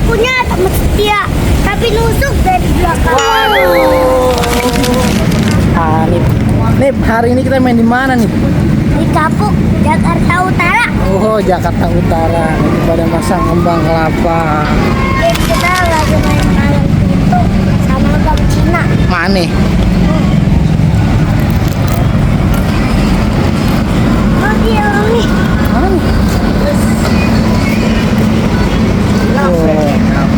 punya teman setia, tapi nusuk dari belakang. Waduh. Nih, hari ini kita main di mana nih? Di Kapuk, Jakarta Utara. Oh, Jakarta Utara. Lagi pada masang kembang kelapa. Kita lagi main malam itu sama Bang Cina. Mana? Oh iya nih. Mana? Oh,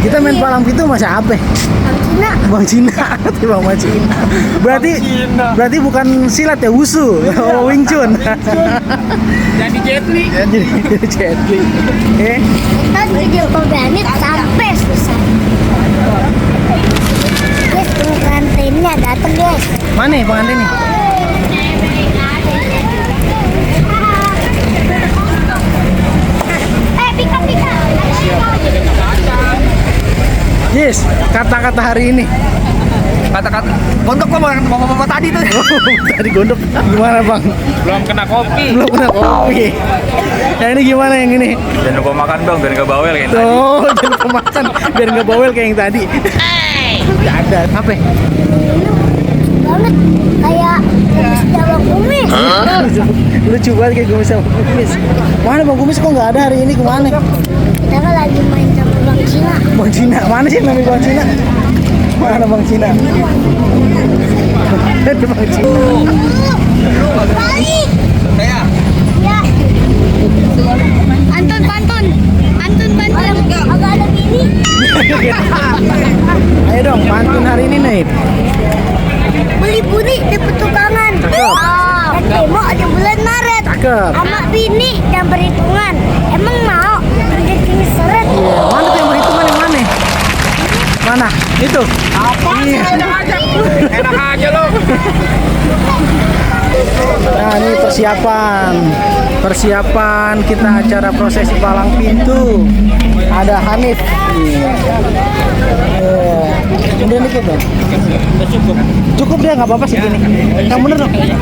kita main palang pintu masih apa? Bang Cina. Bang Cina, Bang Cina. Berarti bukan silat ya, wusu. Oh, Wing Chun. Jadi Jet Li. Jadi Jet Li. Kita video pemberani sampai selesai. Guys, pengantinnya datang guys. Mana pengantinnya? Pika. Yes, kata-kata hari ini. Kata-kata gondok kok bapak tadi tuh. Tadi gondok. Gimana bang? Belum kena kopi. Belum kena kopi. Yang ini gimana yang ini? Jangan lupa makan dong biar nggak bawel kayak tadi. Oh, jangan lupa makan biar nggak bawel kayak yang tadi. Nggak ada. Apa? Banget kayak kumis Bang Kumis. Lucu banget kayak kumis sama kumis. Mana bang kumis kok nggak ada hari ini, kemana? Kita kan lagi main sama Bang Cina. Bang Cina, mana sih namanya Bang Cina? Mana Bang Cina? Ada Bang Cina. Balik. Saya. Ya. Pantun. Agak ada bini. Ayo dong, pantun hari ini nih. Beli buni di petukangan. Cakep. Dan demo di bulan Maret. Cakep. Sama bini dan perhitungan. Emang mau rezeki seret. Iya, mana tuh yang berhitungan yang mana? Mana? Itu. Apa? Iya. Enak aja lo. Nah, ini persiapan kita acara prosesi palang pintu. Ada Hanif. Iya. Kemudian dikit dong. Cukup dia, nggak apa-apa sih gini. Yang bener dong. Iya.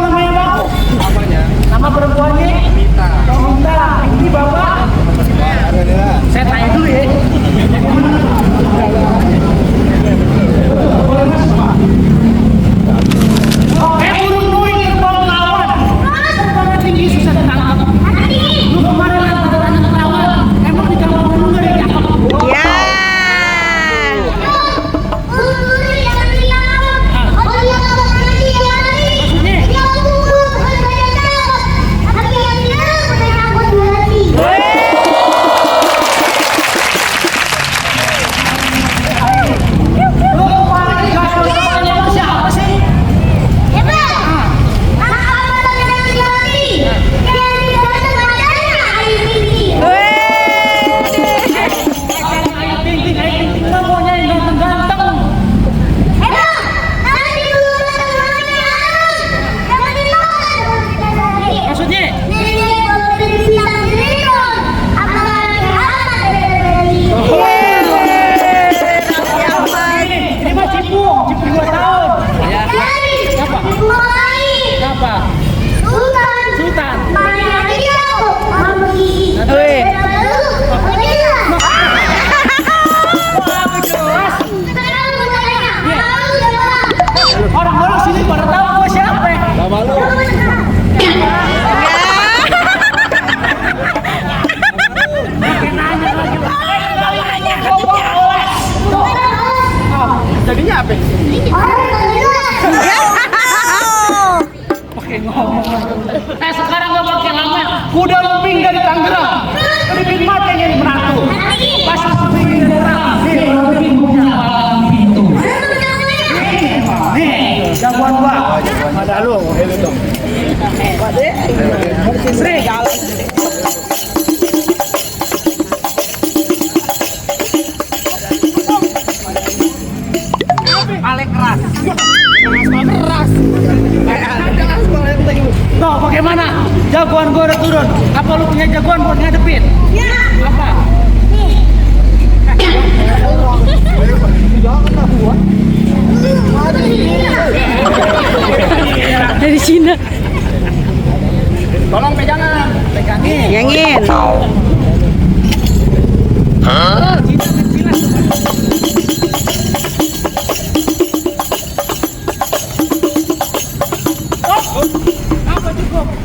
namanya Bang? Namanya Nama perempuannya? Mita. Minta. Ini Bapak? Saya tanya dulu ya. Burung nuing terbang lawan. Terbangnya tinggi susah ditangkap. Lu kemarin ada anak lawan. Emang di kampung lu nggak ada yang cakep? Ya. Lu kemarin dikasih tanya siapa sih? Ayo tinggi, ngomongnya yang ganteng-ganteng. Maksudnya? Ini mah cipu 2 tahun. Siapa? Siapa? Sultan. Wih. Orang-orang sini pada tahu gua siapa. Nama lu. Pakai nanya lagi. Jadinya apa? Pakai ngomong. Sekarang gak pakai lama. Kuda lumping dari Tangerang. Lebih mati yang jadi menantu. Pas lumping dari Tangerang. Nih, lumping punya malam pintu. Nih, jagoan gua. Ada lu. Sri. Paling keras. Tuh, bagaimana? Jagoan gua udah turun. Apa lu punya jagoan buat ngadepin? Apa? Dari Cina. Tolong pegangan. Pegangin. Yangin.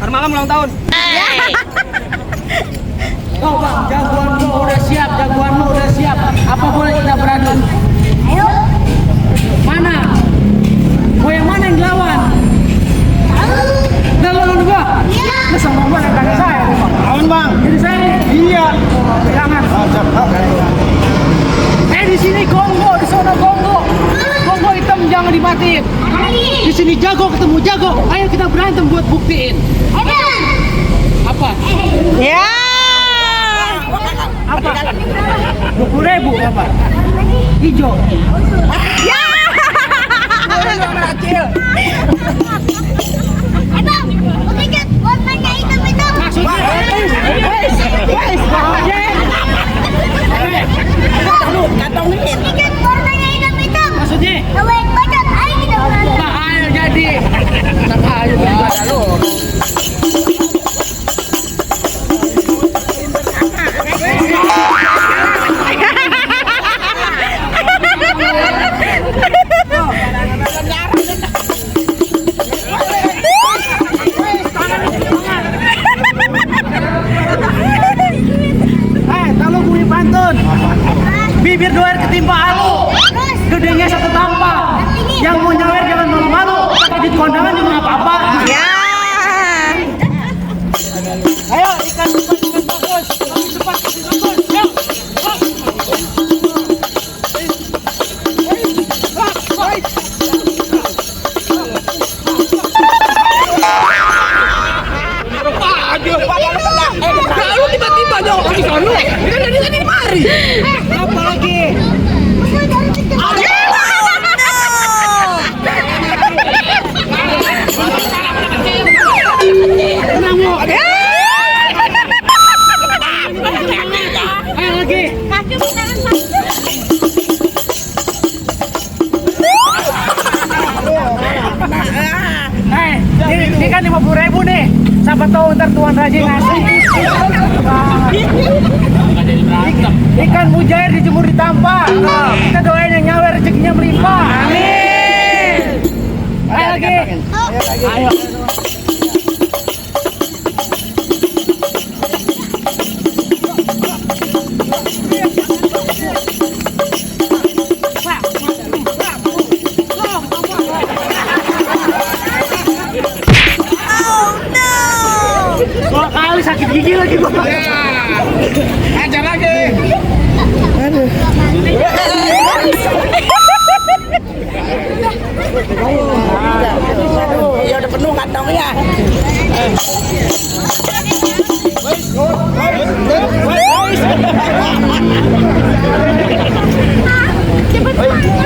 Ntar malam ulang tahun. Oh bang, jagoan lu udah siap, jagoan lu udah siap. Apa boleh kita beradu? Mana? Mau yang mana yang lawan? Udah lawan gua? Lu sama gua yang tanya saya. Lawan bang. Jadi saya nih? Iya. Jangan. Di sini Kongo, di sana Kongo. Kongo hitam jangan dimatiin. Di sini jago ketemu jago. Ayo kita berantem buat buktiin. Apa? Ya. Apa? 20.000 apa? Hijau. Ya. Maksudnya? Nah, ayo jadi. Nah, ayo lu. Kalau bunyi pantun, bibir doer ketimpa alu, gedenya satu tampar. Yang mau nyawer jangan malu-malu, pakai di kondangan juga nggak apa-apa. Ya. Ayo ikan bagus, lebih cepat, lebih bagus. Yuk. Lu tiba-tiba dong di sono. Ini kan dari tadi mari. Apa lagi? Tenang Bu. Ayo lagi. Ini kan ikan 50.000 nih. Siapa tahu ntar Tuan Raja ngasih. Ikan mujair dijemur di tampah. Kita doain yang nyawer rezekinya melimpah. Amin. Ayo lagi. Ayo. Dua kali sakit gigi lagi gua. Ajar lagi. Ya udah penuh kantongnya.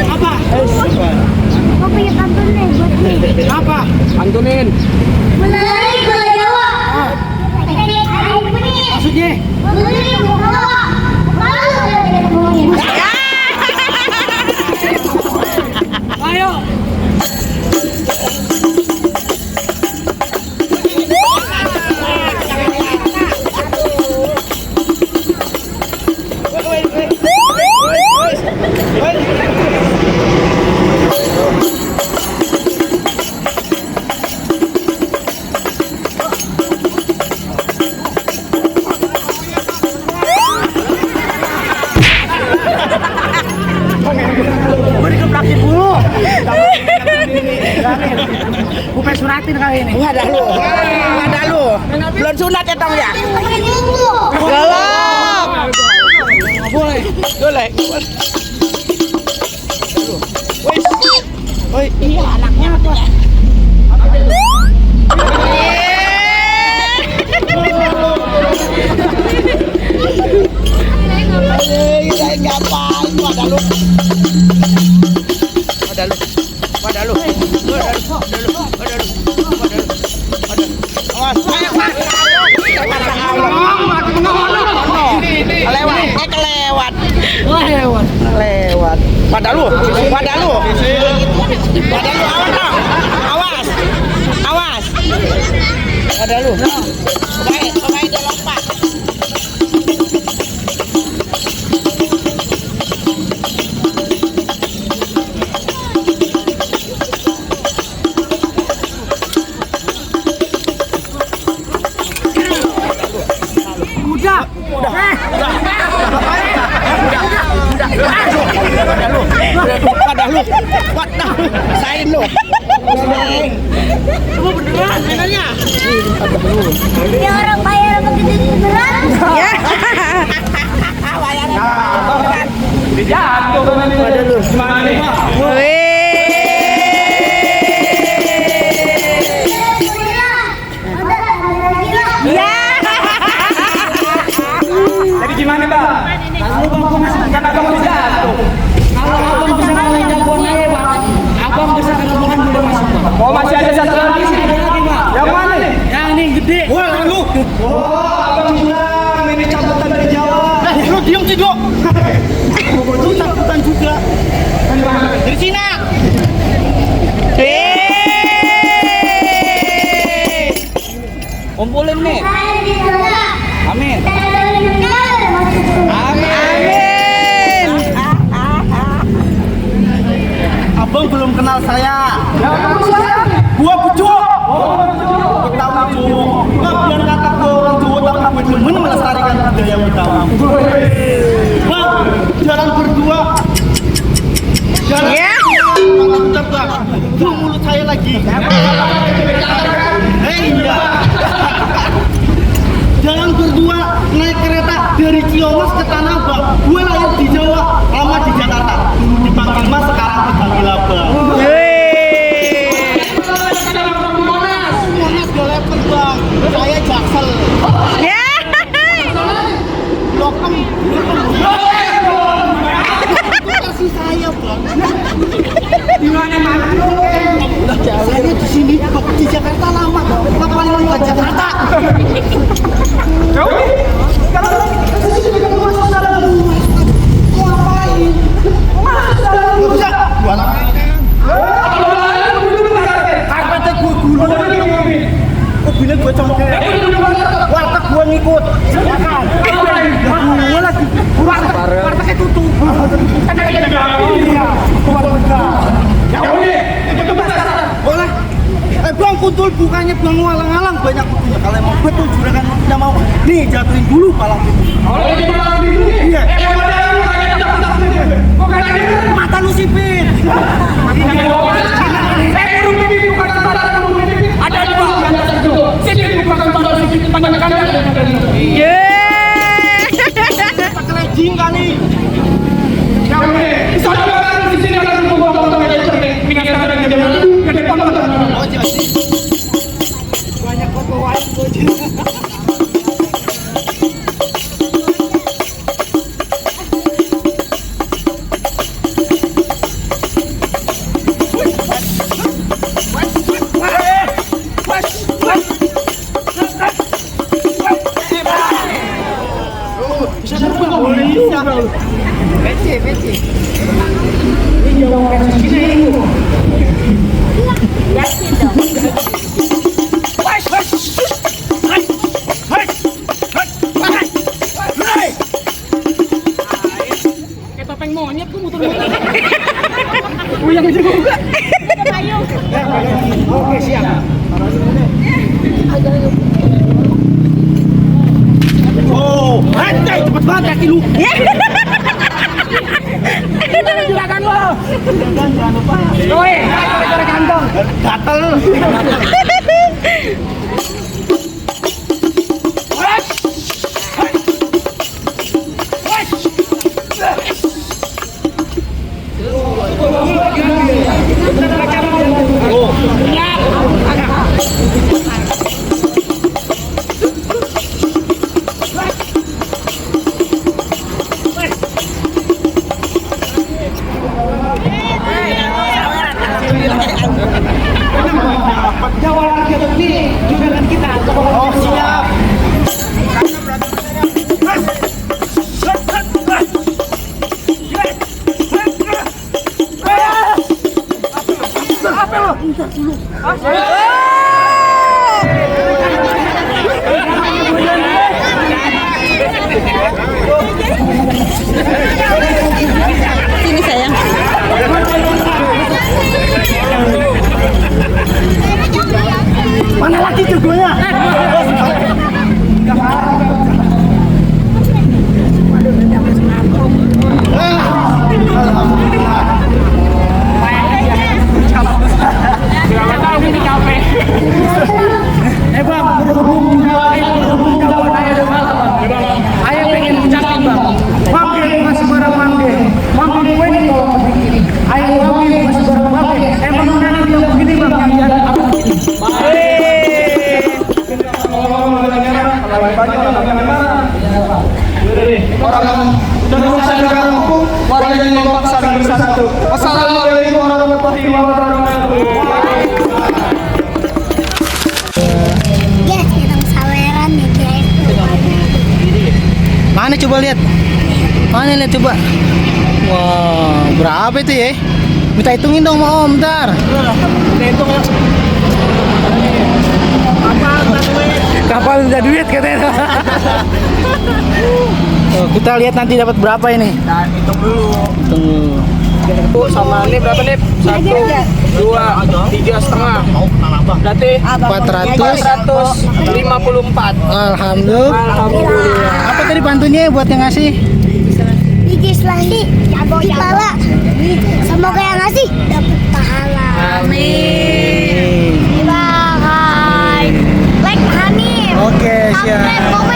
Apa? Gue punya pantun nih buat nih. Apa? Pantunin. Mulai ke Jawa. Maksudnya? Mulai ke Jawa. Ayo. Gue dikeplakin dulu. Gue pengen suratin kali ini. Wadah lu. Belum sunat ya tong ya. Galak. Boleh. Boleh. Oi, iya anaknya apa? Saya ngapain? Wadah lu. Lewat. Wadah lu. Awas. Wadah lu. Pemain dia lompat. Udah. Wadah lu. Sain lu. Lu beneran mainannya? Ini orang bayar apa gitu beneran? Ya. Jatuh kan ini. Waduh lu. Gimana nih? Wih. Ya. Jadi gimana, Bang? Kalau bang masih Kan abang masih jatuh. kalau abang bisa ngalahin jagoan aja bang, abang bisa kerobohan udah masuk bang. Oh, masih ada satu lagi sih. Ada lagi bang. Yang mana nih? Yang ini gede. Wah, lu. Oh, abang bilang ini cabutan dari Jawa. Lu diem sih dok. Lu cabutan juga. Dari Cina. Wih. Kumpulin nih. Amin. Amin. Abang belum kenal saya. Gua bucuk. Betawi Jawa. Nggak biar kata gua orang Jawa tapi gue demen melestarikan budaya Betawi. Bang, jalan berdua. Jalan. Ya. Bentar, Bang. Tuh mulut saya lagi. Iya. Jalan berdua naik kereta dari Ciamis ke Tanah Abang. Gue lahir di Jawa, lama di Jakarta. Dulu dipanggil Mas, sekarang dipanggil Abang. Wih. Monas gak leper, Bang. Saya Jaksel. Ya. Lokem. Kasih saya, Bang. Di mana? Saya di sini, di Jakarta lama. mobilnya gue congkel. Warteg gue ngikut. Silakan. Gue lagi. Wartegnya tutup. Boleh. Bang Kuntul bukannya bang ngalang-ngalang banyak kutunya. Kalau emang betul juragan tidak mau, nih jatuhin dulu palang pintu. Iya. Mata lu sipit. Ada dua yang tertentu. Sipit bukan pada sipit panjang kanan. Yeay. Pakai legging kali. Banyak fotoan gue. Bisa terbang boleh bisa. Bece. Ini jauh ke sini. Yakin dong. Kayak topeng monyet tuh muter-muter. Uyang juga. Payung. Oke, siap. Oh, anjay, cepet banget kaki lu. Juragan lo. Woi, ada kantong. Gatel. Jawa lagi ini juragan kita. Oh, siap. Sini sayang. Mana lagi jagonya? Selamat tahu ini kafe. Bang, ayo pengen ucapin bang. Mampir masih barang mampir. Mampir gue nih kalau begini. Ayo mampir masih barang mampir. Emang nanti bilang begini bang yang jadi apa begini? Orang dan urusan negara hukum, warga yang kompak saling bersatu. Wassalamualaikum warahmatullahi wabarakatuh. Yes, kita saweran nih guys. Mana coba lihat? Mana lihat coba? Wah, berapa itu ya? Minta hitungin dong, Om, bentar. Hitung ya. Kapal udah duit katanya. Kita lihat nanti dapat berapa ini. Nah, hitung dulu. Hitung. Sama ini berapa nih? 1, 2, 3,5. Berarti 454. 454. Alhamdulillah. Apa tadi pantunnya buat yang ngasih? Biji selasi, dapat pahala. Semoga yang ngasih dapat pahala. Amin. Bye. Like Hamim. Oke, siap. Sampai